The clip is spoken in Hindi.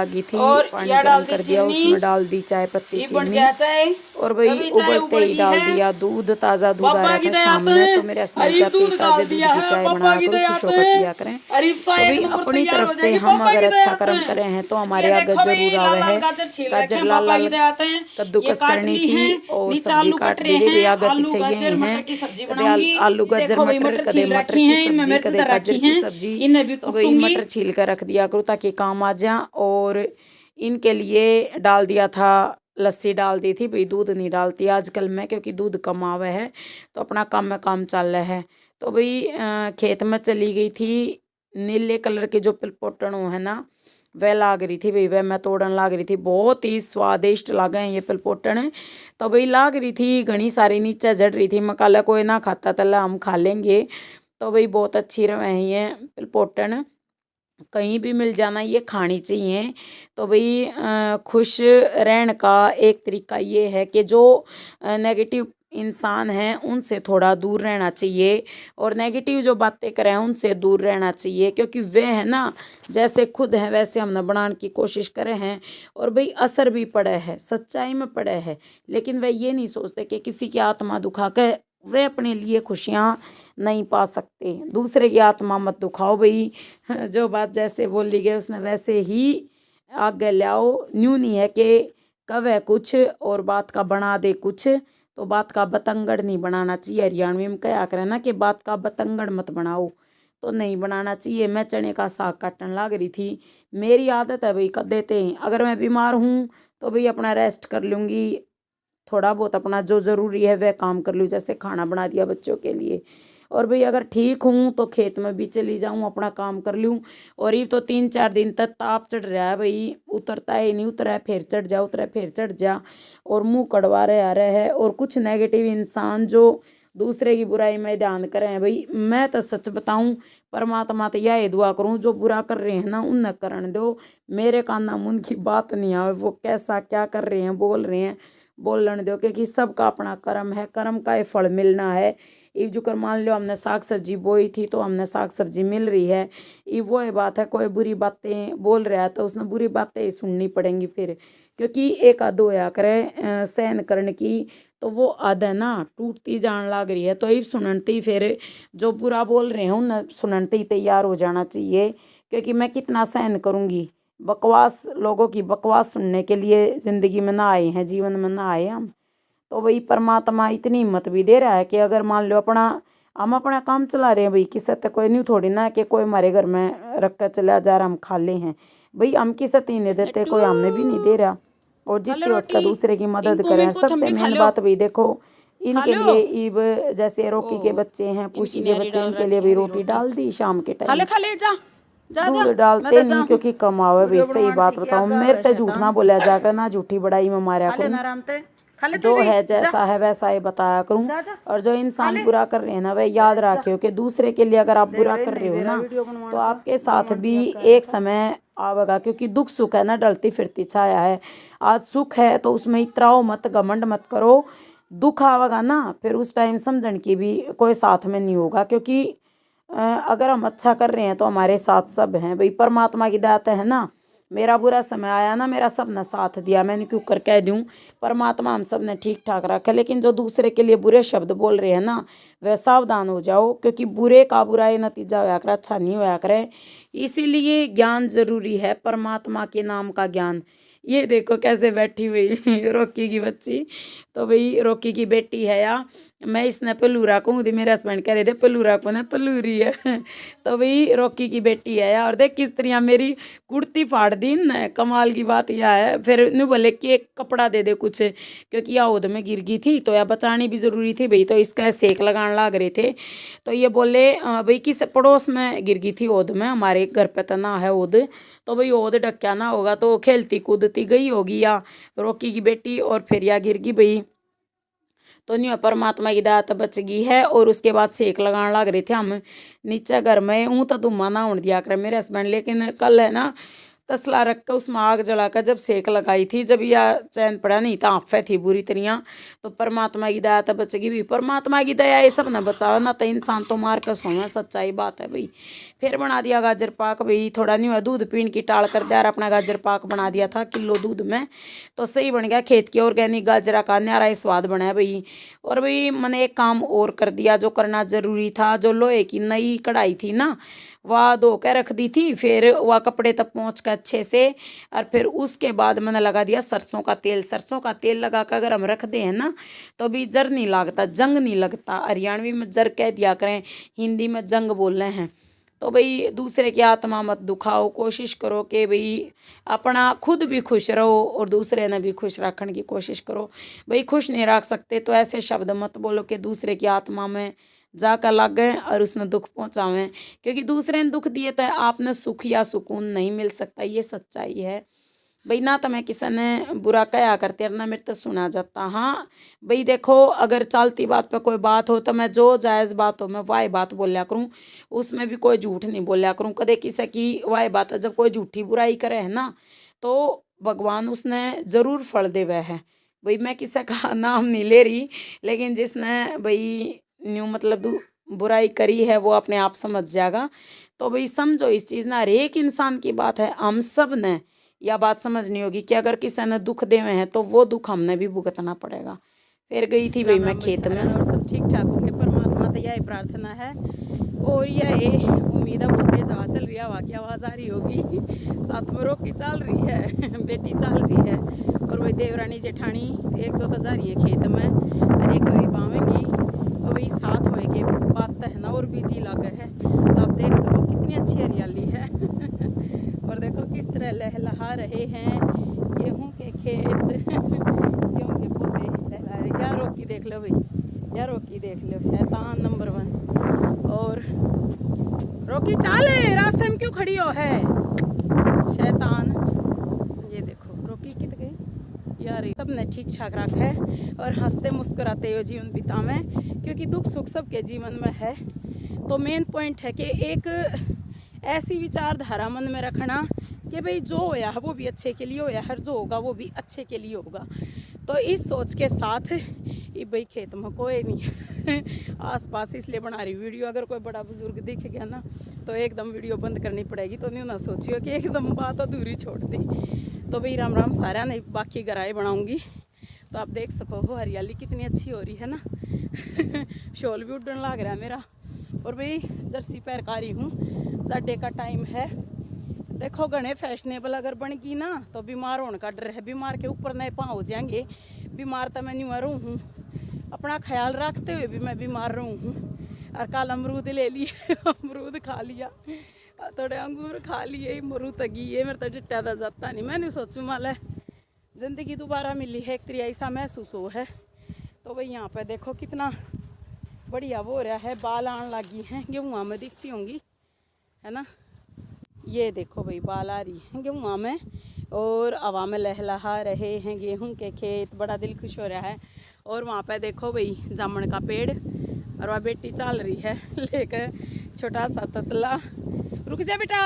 लगी थी, और पानी या गर्म डाल दी कर दिया, चीनी, उसमें डाल दी चाय पत्ती ये बन चीनी जाए चाय। और भाई अभी चाय उबलते उबल ही गई डाल है, दिया दूध। ताज़ा दूध आ पापा रहा था किधर शाम आते में, हैं, तो मेरे हस्बैंड अरे कहते दूध हैं डाल ताज़े दूध दिया की है, चाय पापा बनाया करो, किधर खुश आते होकर हैं, पिया करें। अरे तो चाय एक भाई नंबर अपनी तैयार तरफ हो से जाएगी, हम पापा अगर किधर अच्छा आते कर्म हैं। करे हैं तो ये हमारे आगे देखो भाई जरूर लाल आवे लाल है। गाजर छील रखे गाजर हैं, लाल पापा लाल किधर आते हैं, ये कद्दूकस काट करनी ली थी हैं, और नीचे सब्जी आलू कट काट रहे दी थी। भाई हैं, आगे आलू पीछे ये गाजर हैं, मटर की सब्जी कदे बनाऊंगी। आलू ये गाजर देखो भाई मटर, मटर कदे छील मटर रखी की हैं, इनमें सब्जी, मिर्च कदे धर गाजर रखी की हैं, सब्जी। इन्हें भी तो भाई कुटूंगी। मटर छील कर रख दिया करो ताकि काम आ जा। और इनके लिए डाल दिया था, लस्सी डाल दी थी। भाई दूध नहीं डालती आजकल मैं, क्योंकि दूध कम आवे है, तो अपना काम में काम चल रहा है। तो भाई खेत में चली गई थी, नीले कलर के जो पिलपोटड़ों है ना, वह लाग रही थी भाई, वह मैं तोड़न लाग रही थी। बहुत ही स्वादिष्ट लागे हैं ये पिलपोटड़। तो भाई लाग रही थी घनी सारी, नीचे झड़ रही थी। मकाला कोई ना खाता तला हम खा लेंगे। तो भाई बहुत अच्छी रहे हैं ये पिलपोटड़, कहीं भी मिल जाना ये खानी चाहिए। तो भाई खुश रहने का एक तरीका ये है कि जो नेगेटिव इंसान हैं उनसे थोड़ा दूर रहना चाहिए, और नेगेटिव जो बातें करें उनसे दूर रहना चाहिए, क्योंकि वे है ना जैसे खुद हैं वैसे हमने बनाने की कोशिश करे हैं। और भाई असर भी पड़े है, सच्चाई में पड़े है, लेकिन वे ये नहीं सोचते कि किसी की आत्मा दुखा के वे अपने लिए खुशियाँ नहीं पा सकते। दूसरे की आत्मा मत दुखाओ भाई। जो बात जैसे बोली गई उसने वैसे ही आगे ले आओ। न्यू नहीं है कि कवे कुछ और बात का बना दे कुछ, तो बात का बतंगड़ नहीं बनाना चाहिए। हरियाणवी में क्या करे ना कि बात का बतंगड़ मत बनाओ, तो नहीं बनाना चाहिए। मैं चने का साग काटने लग रही थी, मेरी आदत है भाई कर देते हैं, अगर मैं बीमार हूँ तो भाई अपना रेस्ट कर लूँगी, थोड़ा बहुत अपना जो ज़रूरी है वह काम कर लूँ, जैसे खाना बना दिया बच्चों के लिए। और भाई अगर ठीक हूँ तो खेत में भी चली जाऊँ, अपना काम कर लूँ। और ये तो 3-4 दिन तक ताप चढ़ रहा है भाई, उतरता है नहीं, उतरा है फिर चढ़ जा, उतरा है फिर चढ़ जा, और मुंह कड़वा रहे आ रहे हैं। और कुछ नेगेटिव इंसान जो दूसरे की बुराई में ध्यान करें हैं भाई, मैं तो सच बताऊं परमात्मा तो यह दुआ करूं जो बुरा कर रहे हैं ना उन्हें करण दो, मेरे कान ना मुंह की बात नहीं आवे। वो कैसा क्या कर रहे हैं बोल रहे हैं, बोलने दो, क्योंकि सबका अपना कर्म है, कर्म का ये फल मिलना है। इब जो कर मान लो हमने साग सब्जी बोई थी तो हमने साग सब्जी मिल रही है। ये वो है बात है, कोई बुरी बातें बोल रहा है तो उसने बुरी बातें ही सुननी पड़ेंगी फिर, क्योंकि एक आध होया करे सहन करने की, तो वो आद है ना टूटती जान लग रही है। तो ये सुनती फिर जो बुरा बोल रहे हैं उन्हें सुनते ही तैयार हो जाना चाहिए, क्योंकि मैं कितना सहन करूँगी। बकवास, लोगों की बकवास सुनने के लिए ज़िंदगी में ना आए हैं, जीवन में ना आए हम। तो भाई परमात्मा इतनी हिम्मत भी दे रहा है कि अगर मान लो अपना हम अपना काम चला रहे हैं भाई, किसी तक कोई नहीं थोड़ी ना कि कोई हमारे घर में रख कर चला जा रहा हम खा ले हैं भाई, हम किसी ही नहीं देते, कोई हमने भी नहीं दे रहा। और जितने हो उसका दूसरे की मदद करें। सबसे मेन बात भाई देखो, इनके लिए ईब जैसे रोकी के बच्चे हैं, पूछी के बच्चे, इनके लिए भी रोटी डाल दी शाम के टाइम। खा ले जा जा दूध जा, डालते नहीं क्योंकि कमावे भाई, सही बात बताऊं मेरे तो झूठ ना बोला जाकर, ना झूठी बड़ाई में मारा करूं। जो है जैसा है वैसा ही बताया करूं। और जो इंसान बुरा कर रहे हैं ना वह याद रखे कि दूसरे के लिए अगर आप बुरा कर रहे हो ना तो आपके साथ भी एक समय आवेगा, क्योंकि दुख सुख है ना डलती फिरती छाया है। आज सुख है तो उसमें इतराओ मत, घमंड मत करो। दुख आवेगा ना फिर उस टाइम समझण की भी कोई साथ में नहीं होगा, क्योंकि अगर हम अच्छा कर रहे हैं तो हमारे साथ सब हैं भाई, परमात्मा की दात है ना। मेरा बुरा समय आया ना, मेरा सब ने साथ दिया, मैंने क्यों कर कह दूँ, परमात्मा हम सब ने ठीक ठाक रखा। लेकिन जो दूसरे के लिए बुरे शब्द बोल रहे हैं ना वह सावधान हो जाओ, क्योंकि बुरे का बुरा ही नतीजा होया करे, अच्छा नहीं होया करे। इसीलिए ज्ञान जरूरी है, परमात्मा के नाम का ज्ञान। ये देखो कैसे बैठी हुई रोकी की बच्ची, तो भाई रोकी की बेटी है या मैं इसने पलूरा को मुझे मेरे हस्बैंड कह रहे थे पलूरा को ना पलूरी है तो भाई रोकी की बेटी है यार। देख किस तरह मेरी कुर्ती फाड़ दी न, कमाल की बात यह है। फिर नहीं बोले कि एक कपड़ा दे दे कुछ, क्योंकि यह ओद में गिर गई थी तो यह बचानी भी ज़रूरी थी भाई, तो इसका सेक लगाने लग रहे थे। तो ये बोले भाई किस पड़ोस में गिर गई थी ओद में, हमारे घर पे तो ना है ओद, तो भाई ओद ढक्या ना होगा तो खेलती कूदती गई होगी या रोकी की बेटी, और फिर या गिर गई भाई। तो नहीं परमात्मा की दात बच गई है। और उसके बाद सेक लगाने लग रहे थे हम नीचे घर में, हूँ तो धुआं ना होने दिया कर मेरे हस्बैंड, लेकिन कल है ना तसला रख कर उसमें आग जलाकर जब सेक लगाई थी, जब यह चैन पड़ा नहीं था, आफे थी बुरी तरह। तो परमात्मा की दया तो बचेगी भी, परमात्मा की दया ये सब न बचाओ ना, तो इंसान तो मार कर सोया, सच्चाई बात है भाई। फिर बना दिया गाजर पाक भाई, थोड़ा नहीं हुआ दूध पीन की टाल कर दिया, अपना गाजर पाक बना दिया था किलो दूध में, तो सही बन गया। खेत की ऑर्गेनिक गाजरा का न्यारा ही स्वाद बना है भाई। और भाई मैंने एक काम और कर दिया जो करना जरूरी था, जो लोहे की नई कढ़ाई थी ना, वह धो के रख दी थी, फिर वह कपड़े तक पहुँच कर अच्छे से, और फिर उसके बाद मैंने लगा दिया सरसों का तेल। सरसों का तेल लगा कर अगर हम रख दें है ना, तो भी जर नहीं लगता, जंग नहीं लगता। हरियाणवी में जर कह दिया करें, हिंदी में जंग बोल रहे हैं। तो भाई दूसरे की आत्मा मत दुखाओ, कोशिश करो कि भाई अपना खुद भी खुश रहो और दूसरे ने भी खुश रखने की कोशिश करो। भाई खुश नहीं रख सकते तो ऐसे शब्द मत बोलो कि दूसरे की आत्मा में जाकर लग गए और उसने दुख पहुंचावें, क्योंकि दूसरे ने दुख दिए तो आपने सुख या सुकून नहीं मिल सकता, ये सच्चाई है भाई। ना तो मैं किसी ने बुरा कहा करते ना मेरे तो सुना जाता। हाँ भाई देखो, अगर चलती बात पे कोई बात हो तो मैं जो जायज़ बात हो मैं वाह बात बोलिया करूँ, उसमें भी कोई झूठ नहीं बोलिया करूँ कदे किसी की वाह बात है। जब कोई झूठी बुराई करे है ना, तो भगवान उसने ज़रूर फल दे वह है भाई। मैं किसी का नाम नहीं ले रही, लेकिन जिसने भाई न्यू मतलब बुराई करी है वो अपने आप समझ जाएगा। तो भाई समझो इस चीज़ ना, हर एक इंसान की बात है, हम सब ने यह बात समझनी होगी कि अगर किसी ने दुख देवे हैं तो वो दुख हमने भी भुगतना पड़ेगा। फिर गई थी भाई मैं खेत में, और सब ठीक ठाक होंगे, परमात्मा तो यही प्रार्थना है और यही उम्मीद है। बहुत तेज हवा चल रही है, हवा की आवाज़ आ रही होगी, साथ में रोकी चल रही है, बेटी चल रही है, और वही देवरानी जेठानी एक तो जा रही है खेत में और एक वही बावेंगी, तो वही साथ होए के बात है ना, और बीजी लगे है। तो आप देख सको कितनी अच्छी हरियाली है और देखो किस तरह लहलहा रहे हैं गेहूँ के खेत गेहूँ के पौधे लहला रहे। या रोकी देख लो भाई, या रोकी देख लो, शैतान नंबर 1। और रोकी चाले, रास्ते में क्यों खड़ी हो है शैतान। ये देखो रोकी कित गई यार। सबने ठीक ठाक रखा है और हंसते मुस्कुराते हुए जीवन बितावें, क्योंकि दुख सुख सबके जीवन में है। तो मेन पॉइंट है कि एक ऐसी विचारधारा मन में रखना कि भाई जो होया है वो भी अच्छे के लिए होया है, जो होगा वो भी अच्छे के लिए होगा। तो इस सोच के साथ ये भाई खेत में कोई नहीं है आस पास, इसलिए बना रही वीडियो। अगर कोई बड़ा बुजुर्ग दिख गया ना तो एकदम वीडियो बंद करनी पड़ेगी, तो नहीं ना सोचियो कि एकदम बात अधूरी छोड़ दी। तो भाई राम राम सारा नहीं, बाकी गराए बनाऊँगी। तो आप देख सको हो हरियाली कितनी अच्छी हो रही है ना शोल भी उड़ने लग रहा है मेरा। और भाई जर्सी पैरकारी हूँ, जाडे का टाइम है। देखो घने फैशनेबल अगर बन गई ना तो बीमार होने का डर है, बीमार के ऊपर नए पाँव हो जाएंगे। बीमार तो मैं नहीं रहूँ हूँ, अपना ख्याल रखते हुए भी मैं बीमार रहूँ हूँ। और कल अमरूद ले लिए अमरूद खा लिया, थोड़े अंगूर खा लिए, मरू तगी ये मेरे तो डिट्टा दा जाता नहीं। मैं नहीं सोचूँ माल है ज़िंदगी दोबारा मिली है, एक तरीका ऐसा महसूस हो है। तो भाई यहाँ पे देखो कितना बढ़िया वो हो रहा है, बाल आने लगी हैं, गेहूँ में दिखती होंगी है ना। ये देखो भाई बाल आ रही हैं गेहूँ में और हवा में लहलहा रहे हैं गेहूँ के खेत, बड़ा दिल खुश हो रहा है। और वहाँ पे देखो भाई जामुन का पेड़, और वह बेटी चल रही है लेकर छोटा सा तसला। रुक जा बेटा।